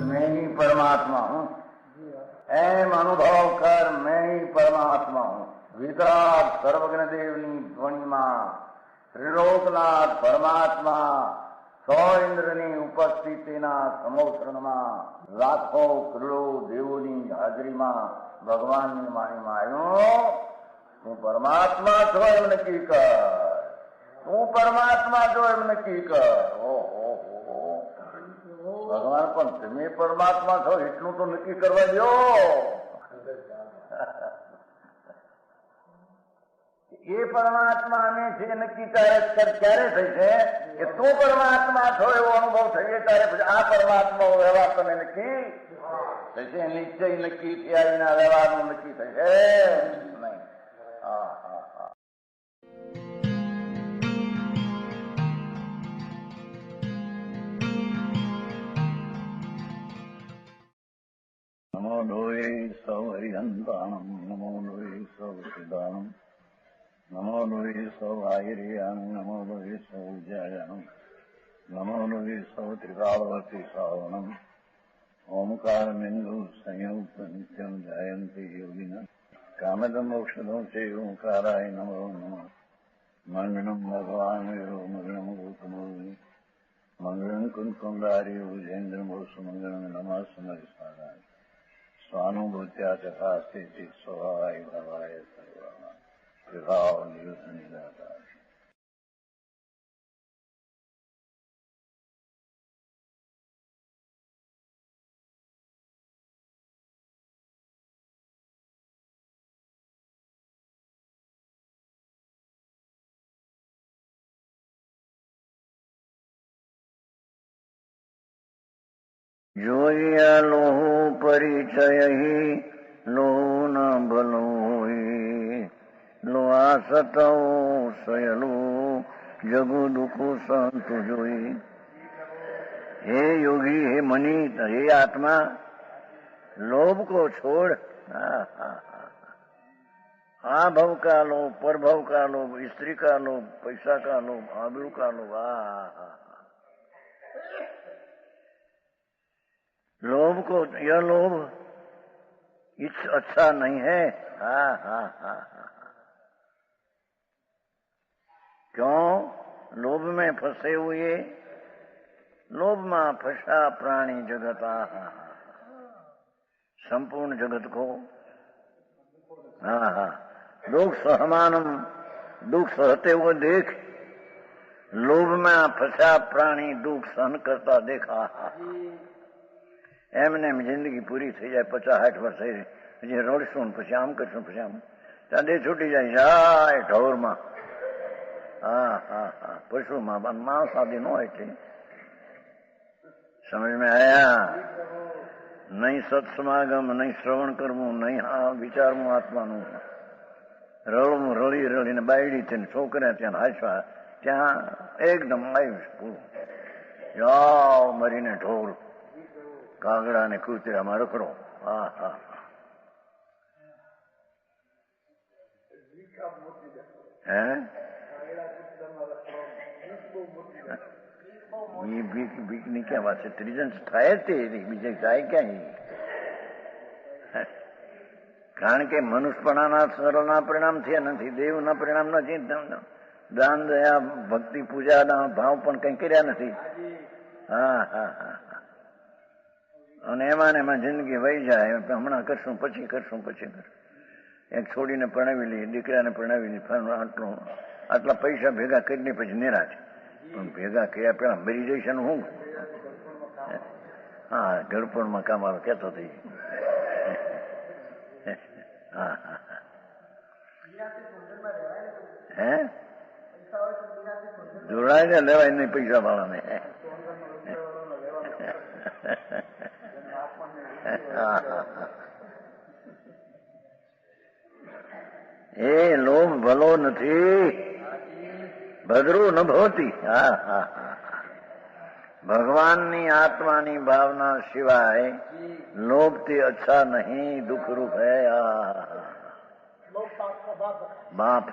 मैं ही परमात्मा हूँ, एम अनुभव कर मैं ही परमात्मा हूँ। वितराग सर्वज्ञ देवनी ध्वनिमा त्रिलोकनाथ परमात्मा સો ઇન્દ્રની ઉપસ્થિતિના સમોત્સરણમાં લાખો કરોડો દેવોની હાજરીમાં ભગવાનની વાણીમાં આવ્યો, તું પરમાત્મા છો એમ નક્કી કર, તું પરમાત્મા છો એમ નક્કી કર. ઓહો, ભગવાન પણ તમે પરમાત્મા છો એટલું તો નક્કી કરવા દો. એ પરમાત્માને છે નક્કી ક્યારે થઈ છે કે તું પરમાત્મા છો એવો અનુભવ થઈએ ત્યારે પછી આ પરમાત્મા વ્યવહાર તમે નક્કી થશે. નિશ્ચય નક્કી થયા વિના વ્યવહારનું નક્કી થશે નહીં. હા હા હા. નમો લોહે સૌ હરિહંતાણમ, નમો લોહે સૌ સિદ્ધાણમ, નમો લોહે સૌ આયર્યાણમ, નમો લોહે સૌ જયાણમ, નમો લોહે સૌ ત્રિકાળવતી શ્રાવણમ. ઓમકાર બિંદુ સંયુક્ત નિત્યમ જાયંતી યોગિના કામદમ ઔષધમ છે ઓંકારાય નમો નમઃ. મંગળમ ભગવાન વીરો મંગળમ ગૌતમોર્મિ મંગળમ કુંકુંડારી ભુજેન્દ્ર મોસુ મંગળમ નમઃ સમરિસારાય સ્વાનુભૂત્યા તથા સ્થિતિ સ્વભાવાય ભવાય સર્વમાં વિભાવ નિયુદ્ધ નિરાકાર. જોયા લોહુ પરિચય લોહુ ન ભલો હોય, લોહા સતવો સયલું જગુ દુઃખું સંતુ જોઈ. हे योगी, हे मनी, हे आत्मा, लोभ को छोड़. आ भव का लोभ, पर भव का लोभ, स्त्री का लोभ, पैसा का लोभ, आबरू का लोभ. लोभ को, यह लोभ अच्छा नहीं है. क्यों? लोभ में फंसे हुए, लोभ में फंसा प्राणी जगत. संपूर्ण जगत को दुख सहमानम, दुख सहते हुए देख. लोभ में फंसा प्राणी दुख सहन करता देखा. એમને એમ જિંદગી પૂરી થઈ જાય, 50-60 વર્ષ હજી રડશું પછી આમ કરશું પછી આમ, ત્યાં દે છૂટી જાય ઢોરમાં. પશુમાં માંસ આદિ ન એટલે સમજ મેં આયા. નહીં સત્સમાગમ, નહીં શ્રવણ કરવું, નહીં વિચારવું આત્માનું. રળવું, રળી રળીને બાયડી થઈને છોકરા ત્યાં હાચવા, ત્યાં એકદમ આવ્યું પૂરું. જાઓ મરીને ઢોર કાગડા ને કૂતરામાં રખડો. ભીખ ની ક્યાં વાત છે? ત્રીજન થાય તે બીજે જાય ક્યાં? કારણ કે મનુષ્યપણાના સરળના પરિણામ થયા નથી, દેવના પરિણામ નથી, દાન દયા ભક્તિ પૂજાના ભાવ પણ કઈ કર્યા નથી. અને એમાં જિંદગી વહી જાય. હમણાં કરશું પછી કરશું. એક છોડીને પરણાવી લઈએ, દીકરાને પરણાવી લઈએ, આટલા પૈસા ભેગા કરીને પછી નિરાશ. પણ ભેગા કર્યા પેલા મરી જઈશ ને હું. ગળપણમાં કામ આવે કેતો થઈ. જોડાય ને લેવાય નહીં પૈસા વાળાને. એ લોભ ભલો નથી, ભદ્રો ન ભવતી. ભગવાનની આત્માની ભાવના સિવાય લોભથી અચ્છા નહીં, દુઃખરૂપ હૈ બાપ.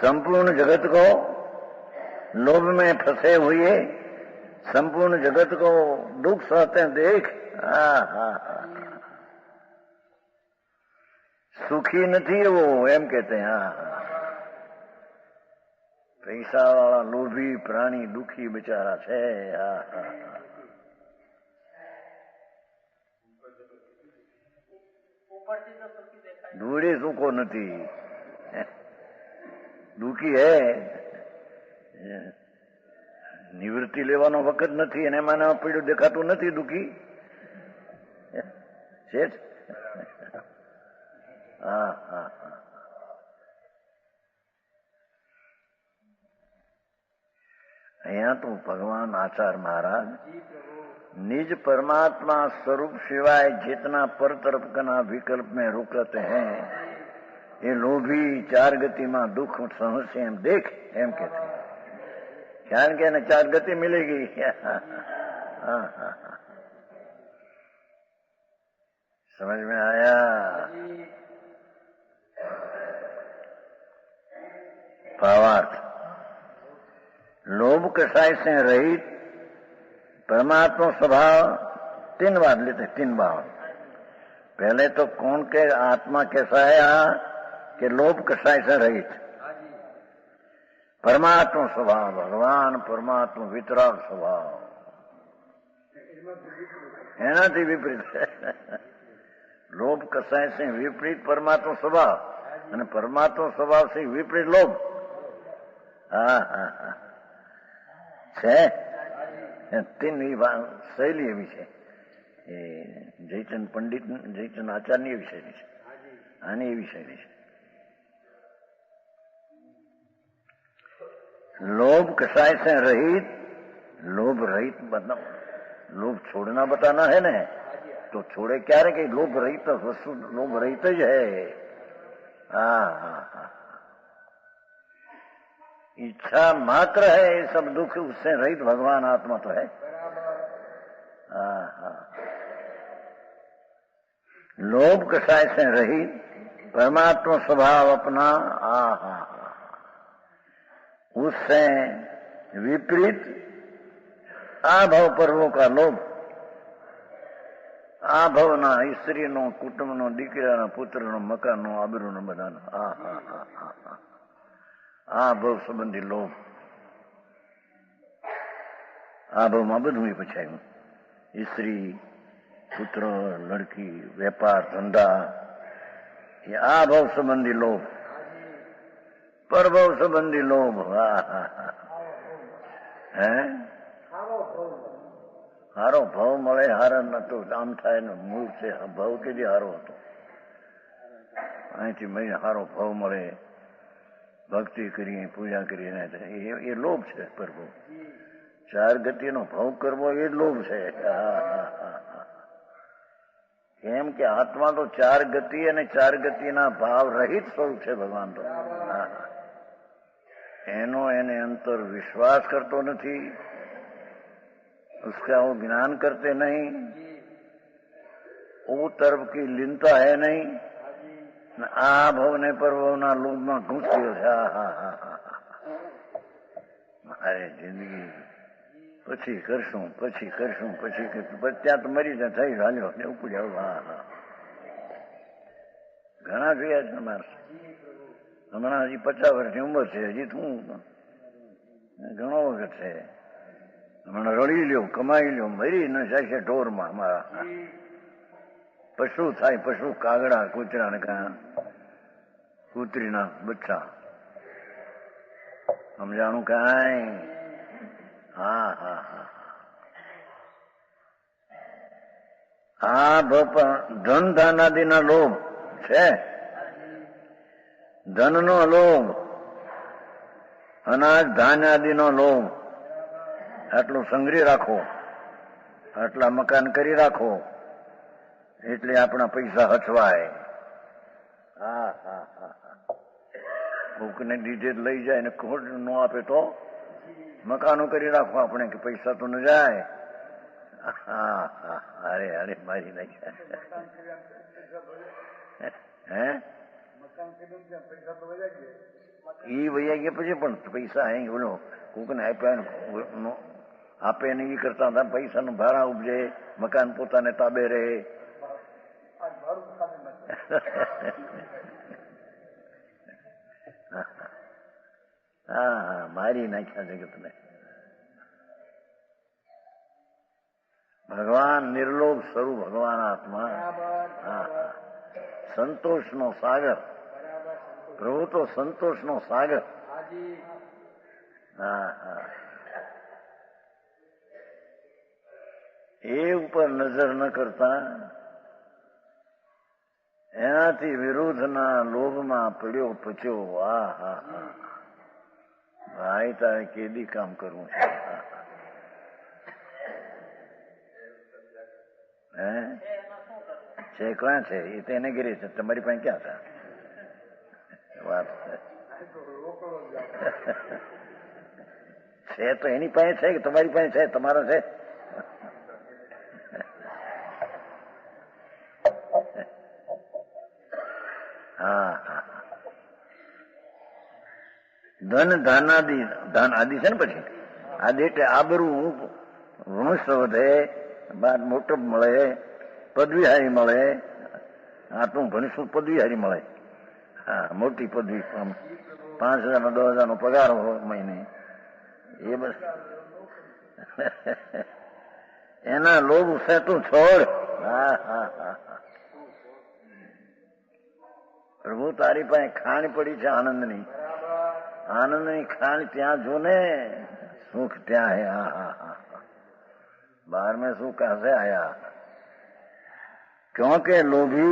संपूर्ण जगत को लोभ में फंसे हुए, संपूर्ण जगत को दुख सहते देख सुखी नहीं वो, एम कहते हैं. पैसा वाला लोभी प्राणी दुखी बेचारा है. दूरे सुखो नहीं, દુઃખી હે. નિવૃત્તિ લેવાનો વખત નથી અને એમાં પીડું દેખાતું નથી. દુઃખી છે. હા હા હા. અહીંયા તો ભગવાન आचार्य महाराज निज परमात्मा स्वरूप सिवाय जितना पर तरफ का विकल्प में रुकते हैं, ये लोभी चार गति में दुख समस्या एम देख, एम कहते हैं. ख्याल के ना चार गति मिलेगी. समझ में आया? भावार्थ. लोभ कसाय से रहित परमात्मा स्वभाव तीन बार लेते, तीन भाव. पहले तो कौन के आत्मा कैसा है कि लोभ कसाय से रहित. परमात्मा स्वभाव, भगवान परमात्मा वितराग स्वभाव, એનાથી વિપરીત. લોભ કસાય છે વિપરીત પરમાત્મા સ્વભાવ, અને પરમાત્મા સ્વભાવ છે વિપરીત લોભ. હા હા હા છે. તેની શૈલી એવી છે. એ જયચંદ પંડિત, જયચંદ આચાર્યની એવી શૈલી છે. આની એવી શૈલી છે. लोभ कसाय से रहित, लोभ रहित बताओ. लोभ छोड़ना बताना है ना, तो छोड़े क्या रे कि लोभ रहित वस्तु लोभ रहित ही है. हाँ हाँ हाँ. इच्छा मात्र है ये सब दुख, उससे रहित भगवान आत्मा तो है. हाँ हाँ. लोभ कसाय से रहित परमात्मा स्वभाव अपना. हाँ हाँ. उससे विपरीत આભવ પર્વો કા લોભ. આભવના સ્ત્રીનો, કુટુંબનો, દીકરાનો, પુત્રનો, મકાનનો, આબરૂનો, બધાનો. આભવ સંબંધી લોભ. આભવમાં બધું પછાયું. સ્ત્રી, પુત્ર, લડકી, વેપાર, ધંધા, એ આભવ સંબંધી લોભ. પરભવ સંબંધી લોભ. હે હારો ભાવ મળે, હારા નતો આમ થાય ને. મૂળ છે ભાવ કેદી હારો હતો. અહીંથી મને હારો ભાવ મળે, ભક્તિ કરીએ, પૂજા કરીએ, એ લોભ છે. પ્રભુ ચાર ગતિનો ભાવ કરવો એ લોભ છે. કેમ કે આત્મા તો ચાર ગતિ અને ચાર ગતિના ભાવ રહિત સ્વરૂપ છે. ભગવાન તો એનો એને અંતર વિશ્વાસ કરતો નથી, उसका वो ज्ञान करते नहीं, वो तरफ की लीनता है नहीं. आ भव ने परभवना लोभ में घुस गयो છે. મારે જિંદગી પછી કરશું, પછી કરશું, પછી ત્યાં તો મરી જાય થઈ હાલ્યો ને ઉપડ્યો. હા ઘણા જોયા છે મારે. હમણાં હજી 50 વર્ષની ઉંમર છે, હજી શું ઘણો વખત છે. હમણાં રડી લ્યો, કમાઈ લ્યો, મરી ન જાય છે ઢોરમાં. અમારા પશુ થાય, પશુ કાગડા, કૂતરા ને કૂતરીના બચ્ચા. સમજાણું કાંઈ? હા હા હા. આ ધન ધાનાદિના લોભ છે. ધનનો લોભ, અનાજ ધાન્ય આદિનો લોભ. આટલું સંગ્રહ રાખો, આટલા મકાન કરી રાખો, એટલે આપણા પૈસા હચવાય. હા હા હા. કોકને દીધે લઈ જાય ને ખોટ ન આપે તો મકાનો કરી રાખો આપણે કે પૈસા તો ન જાય. હા હા, અરે અરે મારી નાખ્યા. હે ઈ વૈયા ગયા પછી પણ પૈસા અહીં બોલો કોકને આપ્યા આપે ને એ કરતા હતા પૈસાનું ભાડા ઉપજે, મકાન પોતાને તાબે રહે. હા હા, મારી નાખ્યા જગતને. ભગવાન નિર્લોભ સ્વરૂપ, ભગવાન આત્મા. હા હા, સંતોષનો સાગર પ્રભુ તો સંતોષનો સાગર. હા હા, એ ઉપર નજર ન કરતા એનાથી વિરુદ્ધના લોભમાં પડ્યો પચ્યો. હા હા હા, ભાઈ તારે કેદી કામ કરવું છે? હે છે ક્યાં છે? એ તેને ઘરે છે, તમારી પાસે ક્યાં હતા? વાત છે તો એની પાસે છે કે તમારી પાસે છે? તમારો છે? હા હા, ધન ધાનાદિ, ધન આદિ છે ને પછી આદિ એટલે આબરૂ, વંશ વધે, બાદ મોટપ મળે, પદવી હારી મળે. આટલું ભણીશું પદવી હારી મળે. હા, મોટી પદવી, 5,000 નો 10,000 નો પગાર મહિને. એ બસ એના લોભ છે તું છોડ. હા હા હા, પ્રભુ તારી પાસે ખાણ પડી છે આનંદની. આનંદની ખાણ ત્યાં જો ને, સુખ ત્યાં હે. હા હા હા, बाहर में सुख कैसे आया? क्योंकि लोभी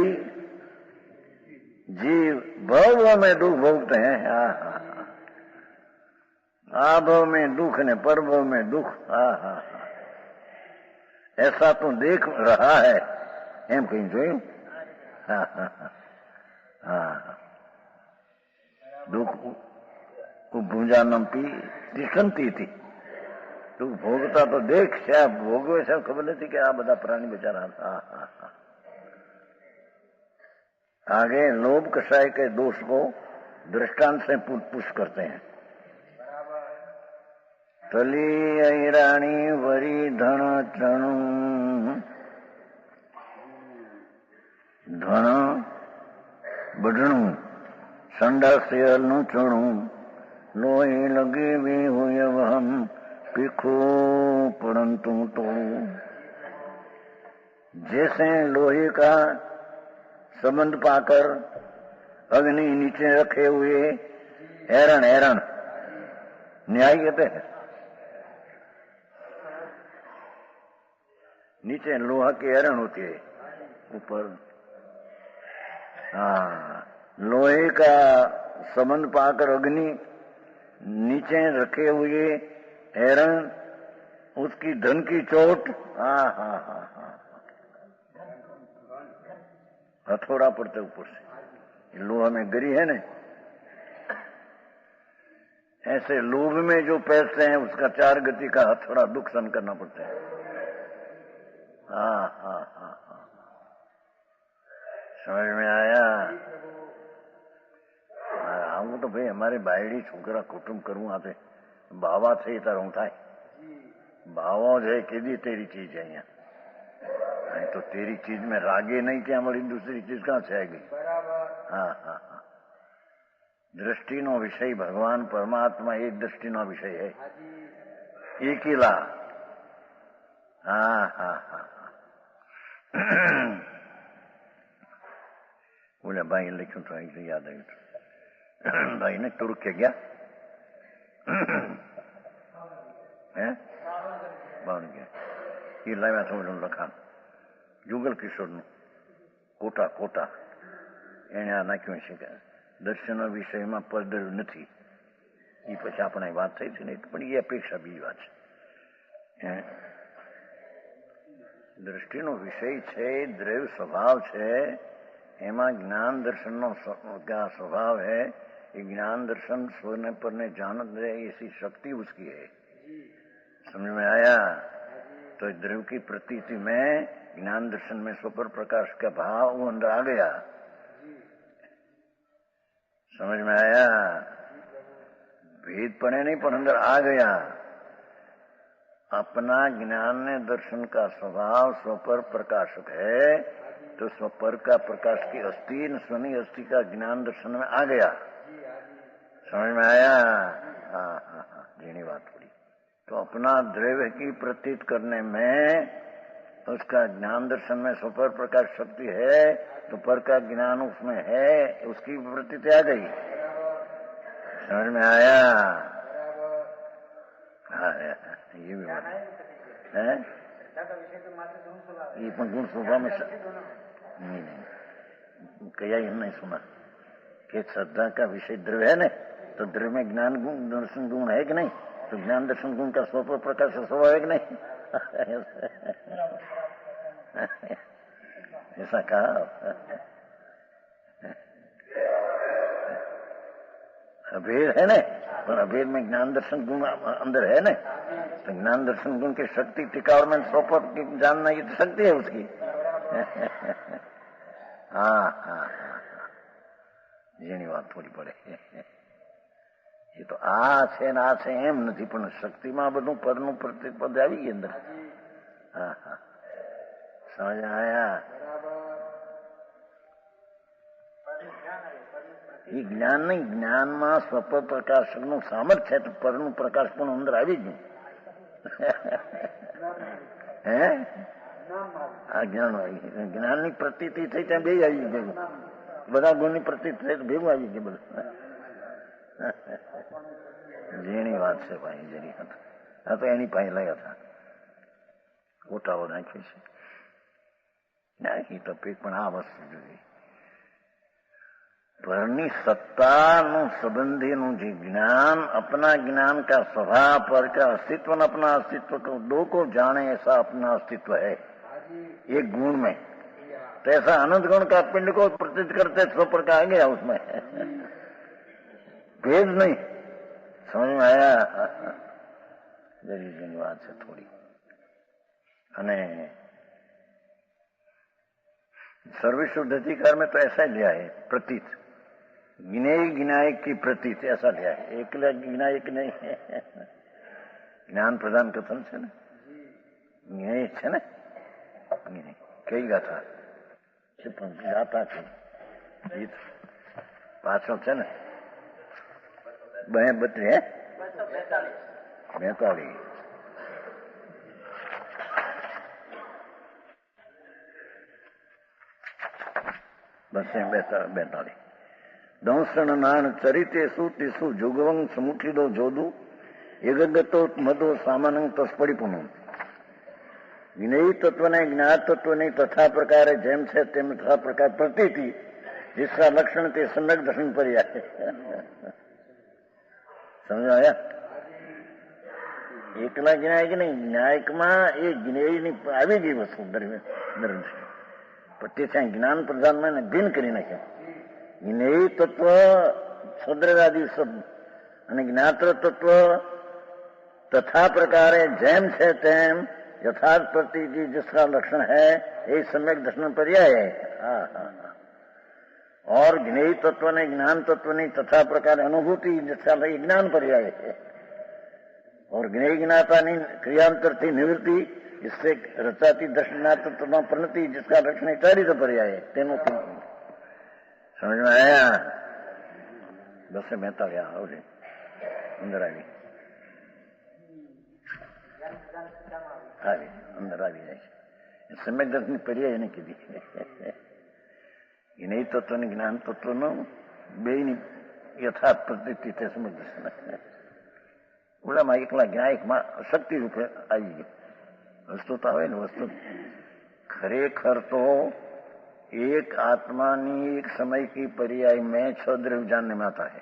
जीव भव में दुख भोगते हैं. हाँ हाँ हाँ, आ भव में दुख ने पर भव में दुख. हाँ हाँ हाँ, ऐसा तो देख रहा है. एम कहीं જોયું? હા હા હા, દુઃખ ભૂંજા નમતી તિષ્ઠંતી હતી. તું ભોગતા તો દેખ, શા ભોગવે છે ખબર નથી કે આ બધા પ્રાણી બચારા. હા હા હા, आगे लोभ कसाय के दोष को दृष्टांत से पुष्ट करते हैं. तली ऐराणी वरी धन चणु, ધણ બઢણું, સંડા શિયલનું ચણું, લોહી લગે વે હોય વહમ પીખો परंतु तोड़ू. जैसे लोहे का संबंध पाकर अग्नि नीचे रखे हुए एरण, एरण न्याय कहते हैं. नीचे लोहा की एरण होती है, ऊपर. हाँ, लोहे का संबंध पाकर अग्नि नीचे रखे हुए एरण, उसकी धन की चोट. हाँ हाँ हाँ हाँ, हथौड़ा पड़ते ऊपर से. लोहा में गरी है ना, ऐसे लोभ में जो पैसे हैं उसका 4 गति का हथौड़ा दुख सहन करना पड़ता है. हाँ हाँ हाँ हाँ, समझ में आया? आऊं तो भाई हमारे बायडी छोकरा कुटुंब करूं आपे बावा थे तार हूं थाय. बावा है केदी तेरी चीज है यहाँ. नहीं तो तेरी चीज में रागे नहीं क्या मળી दूसरी चीज कहां से आएगी? हाँ हाँ हाँ, दृष्टि नो विषय भगवान परमात्मा एक दृष्टि नो विषय है, एक ही ला. हाँ हाँ हाँ, बोले भाई लिखूं तो याद આવ્યું. भाई ने तुर्क के गया है બહાર ગયા. એ લાવ્યા થોડું લખાણ જુગલ કિશોરનું, કોટા કોટા. એને આ નાખ્યું છે કે દર્શન વિષયમાં પડેલું નથી. એ પછી આપણે વાત થઈ હતી ને, પણ એ અપેક્ષા બીજી વાત છે. દ્રષ્ટિનો વિષય છે, દ્રવ્ય સ્વભાવ છે, એમાં જ્ઞાન દર્શનનો સ્વભાવ है, कि ज्ञान दर्शन सोने पर ने जान दे, ऐसी शक्ति उसकी है। समझ में आया? तो द्रव्य की प्रतीति में ज्ञान दर्शन में स्वपर प्रकाश का भाव वो अंदर आ गया। समझ में आया? भेद पड़े नहीं पर अंदर आ गया। अपना ज्ञान दर्शन का स्वभाव स्वपर प्रकाशक है, तो स्वपर का प्रकाश की अस्थि न स्वनी अस्थि का ज्ञान दर्शन में आ गया। समझ में आया? हाँ, जीनी बात थोड़ी। तो अपना द्रव्य की प्रतीत करने में उसका ज्ञान दर्शन में स्वपर प्रकाश शक्ति है, तो पर का ज्ञान उसमें है, उसकी प्रतीति आ गई। समझ में आया? हाँ, ये भी बात है। ये पण गुण स्वभाव में नहीं, कया ही नहीं सुना कि श्रद्धा का विषय द्रव्य है ना, तो द्रव्य में ज्ञान गुण दर्शन गुण है कि नहीं? तो ज्ञान दर्शन गुण का स्वपर प्रकाश स्वभाव है कि नहीं? ऐसा कहा। अभेद है ना, पर अभेद में ज्ञान दर्शन गुण अंदर है ना, तो ज्ञान दर्शन गुण की शक्ति टिकाव में स्वपर जानना ये तो शक्ति है उसकी। हाँ, જેની વાત થોડી પડે. એ તો આ છે ને આ છે એમ નથી, પણ શક્તિમાં બધું પરનું પ્રતિપદ આવી ગઈ અંદર. હા, સમજ આયા? એ જ્ઞાન નહીં, જ્ઞાનમાં સ્વપ્ન પ્રકાશનું સામર્થ્ય છે, તો પરનું પ્રકાશ પણ અંદર આવી ગયું. હે આ જ્ઞાનની પ્રતીતિ થઈ ત્યાં બે આવી ગયું. બધા ગુણની પ્રતીતિ થઈ તો ભેગું આવી ગયું બધું. જેની વાત છે ભાઈ, જેની વાત. આ તો એની પાસે લયા હતા, ઓટાઓ નાખ્યો છે. નાખી તો પણ આ વસ્તુ જોઈ, परनी सत्ता नु संबंधी नु जी ज्ञान, अपना ज्ञान का स्वभाव पर का अस्तित्व न अपना अस्तित्व को दो को जाने ऐसा अपना अस्तित्व है एक गुण में, तो ऐसा अनंत गुण का पिंड को प्रतीत करते स्व का आ गया उसमें भेद नहीं. समझ में आया? जरी बात है थोड़ी. अने सर्वशुद्ध अधिकार में तो ऐसा लिया है प्रतीत, ज्ञेय ज्ञायक की प्रतीत ऐसा लिया है. एकला ज्ञायक नहीं है, ज्ञान प्रदान कथन છે ને, જ્ઞેય છે ને, કઈ ગાથા છે પણ ગાતા છે ગીત પાછળ છે ને 42 હે 42 બસ 42 दंसन नान चरिते सूतिसु जुगवंग समुठिदो जोदु एगगतो मदो सामानंग तस्पड़ी पुनु. ज्ञेय तत्व ने ज्ञात तत्व ने तथा प्रकार जेम से तेम तथा प्रकार प्रतीति जिसका लक्षण ते सम्यक दर्शन पर है. समझ आया? एकला ज्ञायक नहीं, न्यायिक में ये ज्ञेय नहीं આવી ગઈ વસ્તુ દર્શન પ્રત્યે જ્ઞાન પ્રધાન में भिन्न કરી નાખ્યા. ज्ञेय तत्व सद्रवादी शब्द અને જ્ઞાત્ર તત્વ तथा प्रकार जैम से तैम यथार्थ प्रतीति जिसका लक्षण है ये सम्यक दर्शन पर्याय है. और ज्ञेय तत्व ने ज्ञान तत्व ने तथा प्रकार अनुभूति जिसका ज्ञान पर्याय है. और ज्ञेय ज्ञाता ने क्रियांतर थी निवृत्ति इससे रचाती दर्शनात्म प्रणति जिसका लक्षण चारित पर्याय है. तेनो समझ में आया? 242 આવજે અંદર આવી અંદર આવી જાય છે. સમ્યક દર્શનની પર્યાય એને કીધી. જ્ઞેય તત્વ ને જ્ઞાન તત્વનો બેયની યથાર્થ પ્રતીતિ તે સમ્યક દર્શન. ઓલામાં એકલા જ્ઞાયકમાં શક્તિ રૂપે આવી ગઈ. વસ્તુ તો આવે ને, વસ્તુ ખરેખર તો एक आत्मा नी एक समय की पर्याय में 6 द्रव्य जानने में आता है.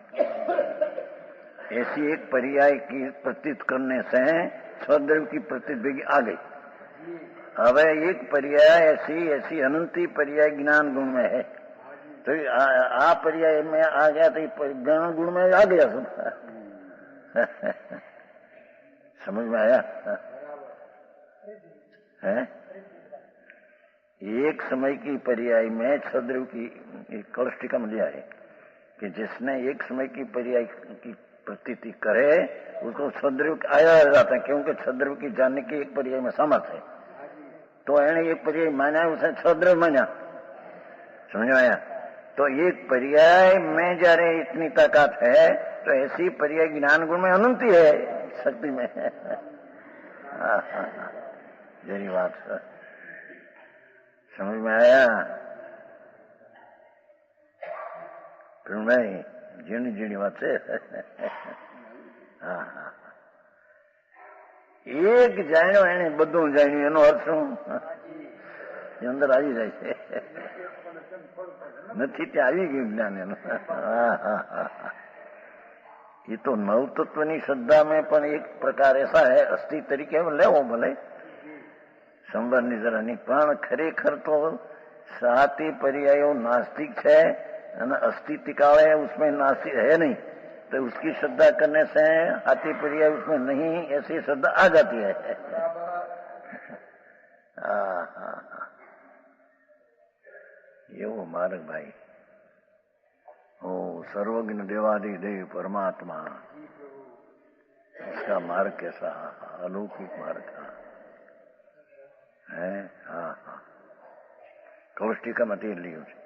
ऐसी एक पर्याय की प्रतीत करने से 6 द्रव्य की प्रतीत बेगी आ गई. अब एक पर्याय ऐसी अनंती पर्याय ज्ञान गुण में है, तो आ पर्याय में आ गया तो गण गुण में आ गया सब। समझ में आया है? एक समय की पर्याय में छद्र की कौष्टिका में लिया है कि जिसने एक समय की पर्याय की प्रतीति करे उसको छद्र आया जाता है, क्योंकि छद्र की जानने की एक पर्याय में सामर्थ है। तो एने एक पर्याय माना, उसने छद्र माना। समझ में आया? तो एक पर्याय में जયારે इतनी ताकत है तो ऐसी पर्याय ज्ञान गुण में अनंती है, शक्ति में। मेरी बात समझ में आया? फिर नहीं जीणी जीणी बात है। एक जाण्यो એને બધું જાણ્યું, એનો અર્થ શું? અંદર આવી જાય છે, નથી ત્યાં આવી ગયું જ્ઞાન એનું। ये तो नव तत्वनी श्रद्धा में पण एक प्रकार ऐसा है, अस्थि तरीके लेवो भले संबंधनी जरा नहीं, पण खरेखर तो साती पर्यायो नास्तिक है और अस्थि टिकावे उसमें नास्तिक है नहीं, तो उसकी श्रद्धा करने से हाथी पर्याय उसमें नहीं, ऐसी श्रद्धा आ जाती है। ये वो मार्ग भाई, ओ सर्वज्ञ देवादि देव परमात्मा, उसका मार्ग कैसा अलौकिक मार्ग है। કૌષ્ટિકામાંથી લીધું છે,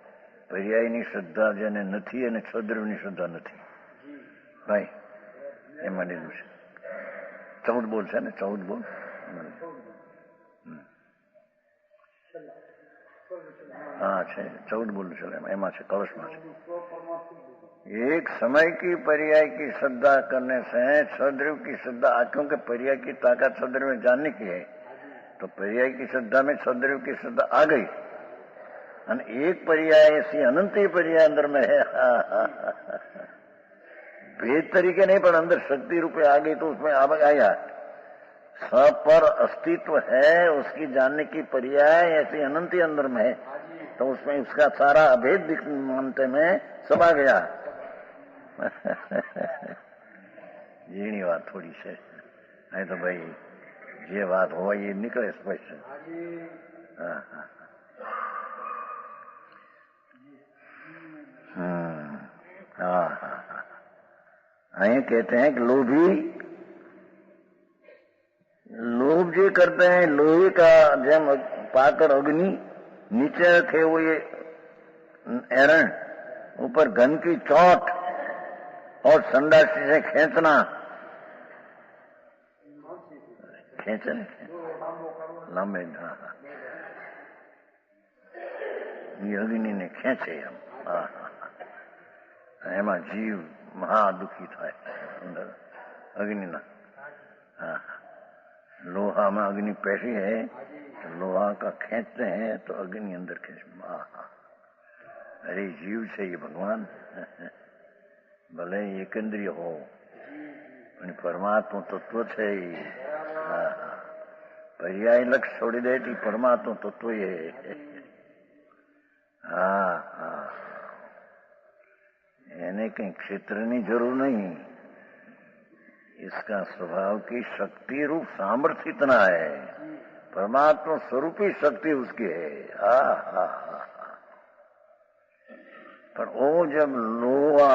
પર્યાયની શ્રદ્ધા જેને નથી અને છદ્રની શ્રદ્ધા નથી ભાઈ, એમાં લીધું છે। 14 બોલ છે ને, 14 બોલ। हाँ છે 14 बोल चले, एमा છે कलश में છે। एक समय की पर्याय की श्रद्धा करने से छद्र की श्रद्धा, क्योंकि पर्याय की ताकत छद्र में जानने की है, तो पर्याय की श्रद्धा में छद्र की श्रद्धा आ गई। और एक पर्याय ऐसी अनंती पर्याय अंदर में है, भेद तरीके नहीं पर अंदर शक्ति रूपे आ गई, तो उसमें आया पर अस्तित्व है, उसकी जानने की पर्याय ऐसी अनंती अंदर में है, तो उसमें उसका सारा अभेद मानते में सब आ गया। जीणी बात थोड़ी से नहीं तो भाई ये बात हो ये निकले स्पष्ट। અહીં कहते हैं कि लोभ जो करते हैं, लोहे का जेम पाकर अग्नि, नीचे रखे हुए एरण, ऊपर घन की चोट और संडासी से खींचना, खींचने लंबे, ये अग्नि ने खींचे हम, एमा जीव महा दुखी था अंदर अग्नि ना। लोहा में अग्नि पैसी है, तो लोहा का खींचते हैं तो अग्नि अंदर खींच, अरे जीव से ये भगवान भले एकंद्रिय हो, परमात्मा तत्व છે। पर्याय लक्ष्य छोड़ी दे थी, परमात्मा तत्व ये। એને कहीं क्षेत्रनी जरूर नहीं, इसका स्वभाव की शक्ति रूप सामर्थ्य इतना है, परमात्मा स्वरूपी शक्ति उसकी है। पर वो जब लोहा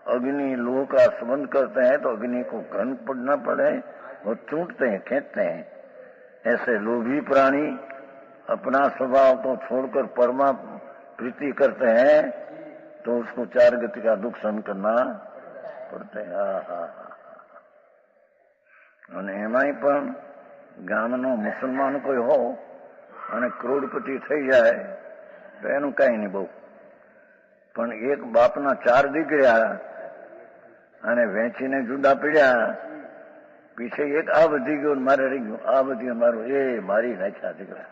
अग्नि लोह का संबंध करते हैं तो अग्नि को घन पड़ना पड़े, वो चूंटते हैं, खींचते हैं। ऐसे लोभी प्राणी अपना स्वभाव को छोड़कर परमा प्रीति करते हैं, तो उसको 4 गति का दुख सहन करना पड़ता है। અને એમાંય પણ ગામનો મુસલમાન કોઈ હો અને કરોડપતિ થઈ જાય તો એનું કઈ નહીં બહુ, પણ એક બાપના 4 દીકરા અને વેચીને જુદા પડ્યા, પીછે એક આ વધી ગયો મારે રહી ગયું, આ વધી મારું, એ મારી નાખ્યા દીકરા।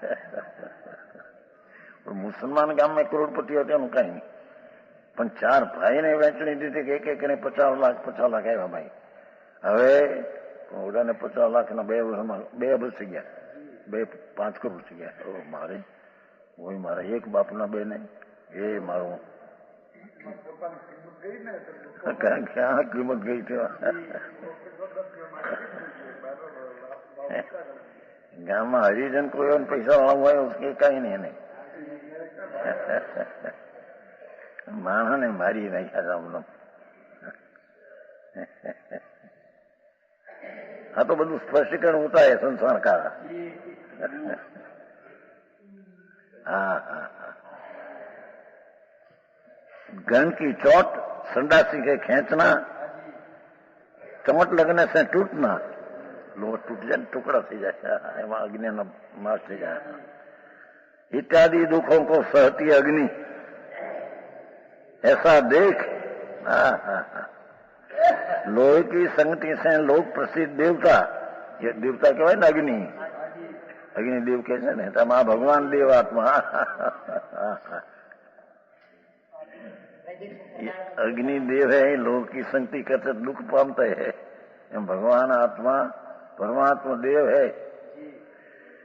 મુસલમાન ગામમાં કરોડપતિ હતો એનું કઈ નહીં, પણ 4 ભાઈને વેચણી દીધી કે એક એકને 50 લાખ આવ્યા ભાઈ। હવે ઓડાને 50 લાખના 2 અબજ થઈ ગયા, 5 કરોડ થઈ ગયા। મારે એક બાપના 2 નહીં, એ મારું ક્યાં કિંમત ગઈ છે. ગામમાં હરિજન કોઈ પૈસા વાળા હોય કે કઈ નહીં એને માણસને મારી નાખ્યા રામનો. આ તો બધું સ્પષ્ટીકરણ હોતા है संसार का. हाँ हाँ गन की चोट संडासी के खींचना, चोट लगने से टूटना, लोग टूट जाए टुकड़ा थी जाए एवं अग्नि न मार थी जाए इत्यादि दुखों को सहती अग्नि ऐसा देख. हाँ हाँ हाँ लोहे की संगति से लोक प्रसिद्ध देवता, ये देवता कहवाय ने अग्नि, अग्निदेव के છે ને તમા ભગવાન દેવ આત્મા. अग्निदेव है, लोक की संगति करते दुख पामते है. भगवान आत्मा परमात्मा देव है,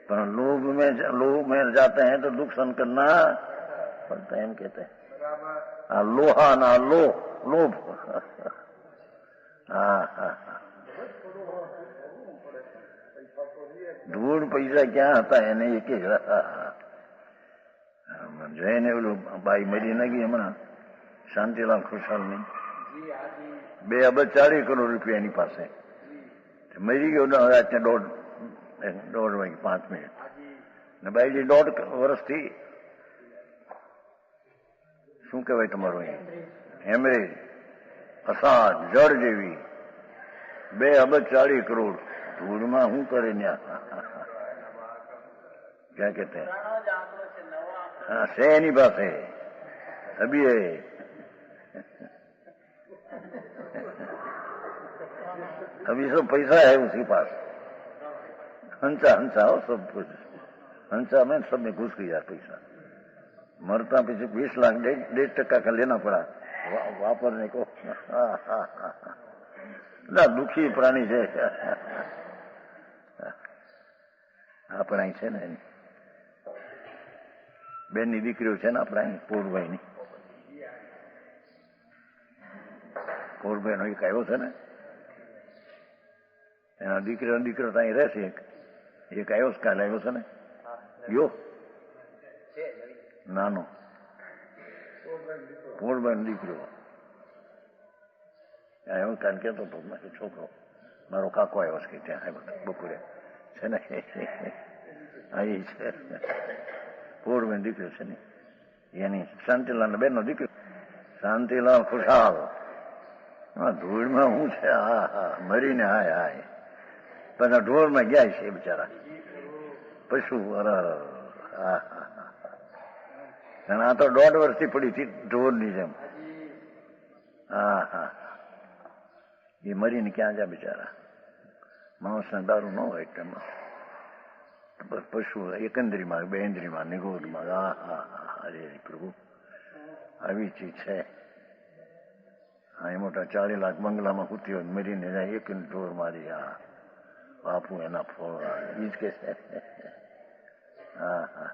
पर लोभ में जाते हैं तो दुख सहन करना पड़ता है. हम कहते हैं लोहा ना लोभ. हाँ हाँ ધૂળ પૈસા ક્યાં હતા એને એક જઈને ઓલું ભાઈ મરી ન ગઈ હમણાં શાંતિલાલ ખુશાલની 2 અબજ 40 કરોડ રૂપિયા એની પાસે મરી ગયો. રાતને 1:30 વાગે 5 મિનિટ ને બાઈજી 1.5 વર્ષથી શું કહેવાય તમારું હેમરેજ અસાજ જળ જેવી 2 અબજ 40 કરોડ ધૂળમાં શું કરે ન્યા. क्या कहते हैं हाँ से नहीं बात है अभी है. अभी सब पैसा है उसके पास. हंसा हो सब कुछ हंसा में सब में घुस गया पैसा. मरता पीछे 20 लाख 1.5% का लेना पड़ा वापरने को. ना दुखी प्राणी છે આપણા છે ને બેનની દીકરીઓ છે ને આપણા પોરભાઈની પોરભાઈનો એક આવ્યો છે ને એના દીકરો ત્યાં રહેશે. એક આવ્યો કાલે આવ્યો છે ને યો નાનો પોરભાઈનો દીકરો આવ્યો કાલે કહેતો હતો છોકરો મારો કાકો આવ્યો છે ત્યાં આવ્યો બપોરે છે ને અહીં છે પોરબંદર દીકરો છે ને એની શાંતિલાલ બેનનો દીકરો શાંતિલાલ ખુશાલ. ધૂળમાં શું છે હા હા મરીને હાય હાય બધા ઢોરમાં ગયા છે બિચારા પશુ. હા હા હા આ તો 1.5 વર્ષથી પડી હતી ઢોરની જેમ. હા હા એ મરીને ક્યાં જાય બિચારા. માણસને દારૂ ન હોય તેમાં પશુ એકંદરીમાં બેન્દ્રીમાં નિગોદમાં. હા હા હા હરે પ્રભુ આવી ચીજ છે. હા એ મોટા 40 લાખ બંગલામાં કૂતી હોય મરીને જાય એક ઢોર મારી. હા બાપુ એના ફળ એ જ કે છે. हाँ हाँ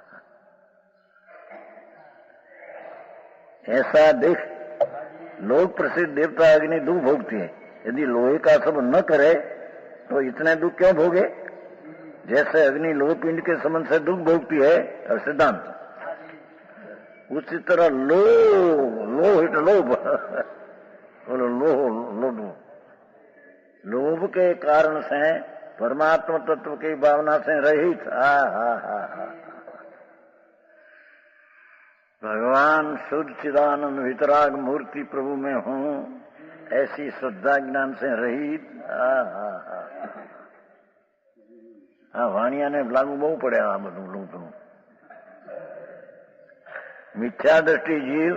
ऐसा देख लोक प्रसिद्ध देवता अग्नि दुख भोगती है. यदि लोहे का सब न करे तो इतने दुख क्यों भोगे. जैसे अग्नि लोह पिंड के संबंध से दुख भोगती है और सिद्धांत उसी तरह लोभ लोभ के कारण से परमात्मा तत्व की भावना से रहित. भगवान शुद्ध चिदानंद वितराग मूर्ति प्रभु में हूँ ऐसी श्रद्धा ज्ञान से रहित. हाँ वाणिया ने लागू बहु पड़े आ बधु लोग. मिथ्या दृष्टि जीव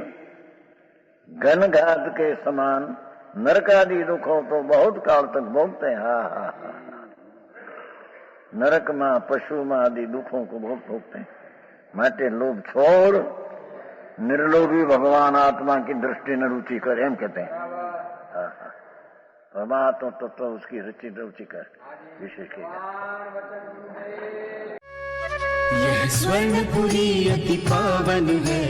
घन घात के समान नरकादि दुखों तो बहुत काल तक भोगते हैं. नरक में पशु में आदि दुखों को बहुत भोगते हैं. माटे लोभ छोड़ निर्लोभी भगवान आत्मा की दृष्टि न रुचि कर एम कहते हैं. परमात्मा तत्व उसकी रुचि कर विशेष यह स्वर्णपुरी अति पावन है.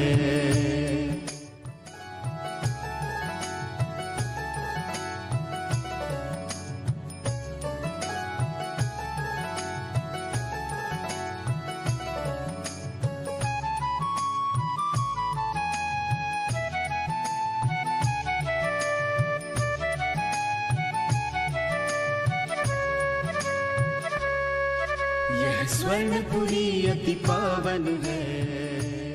स्वर्णपुरी अति पावन है।